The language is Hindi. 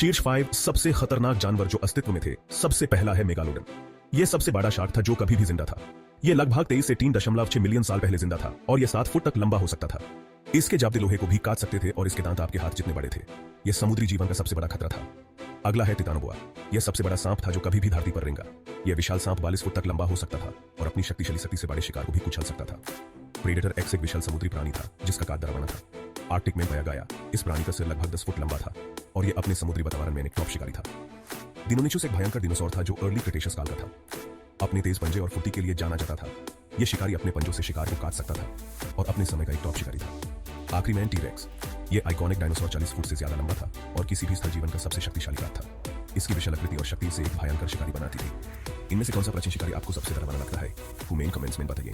शीर्ष 5 सबसे खतरनाक जानवर जो अस्तित्व में थे। सबसे पहला है मेगालोडन। यह सबसे बड़ा शार्क था जो कभी भी जिंदा था। यह लगभग 23 से 3.6 मिलियन साल पहले जिंदा था और यह 7 फुट तक लंबा हो सकता था। इसके जाब्ते लोहे को भी काट सकते थे और इसके दांत आपके हाथ जितने बड़े थे। यह समुद्री जीवन का सबसे बड़ा खतरा था। अगला है टिटानोबोआ। यह सबसे बड़ा सांप था जो कभी भी धरती पर रेंगा। यह विशाल सांप 42 फुट तक लंबा हो सकता था और अपनी शक्तिशाली शक्ति से बड़े शिकार को भी कुचल सकता था। प्रेडेटर एक्स एक विशाल समुद्री प्राणी था जिसका काट डरावना था। आर्कटिक में पाया गया इस प्राणी का सिर लगभग 10 फुट लंबा था और यह अपने समुद्री वातावरण में एक टॉप शिकारी था। दिनोनिचुस एक भयंकर डिनोसॉर था जो अर्ली क्रिटेशियस काल का था। अपने तेज पंजे और फुर्ती के लिए जाना जाता था। यह शिकारी अपने पंजों से शिकार को काट सकता था और अपने समय का एक टॉप शिकारी था। आखिरी में टी-रेक्स। यह आइकॉनिक डायनासोर 40 फुट से ज्यादा लंबा था और किसी भी स्थल जीवन का सबसे शक्तिशाली प्राणी था। इसकी विशाल आकृति और शक्ति से एक भयंकर शिकारी बनाती थी। इनमें से कौन सा प्राचीन शिकारी आपको सबसे डरावना लगता है? कमेंट्स में बताइए।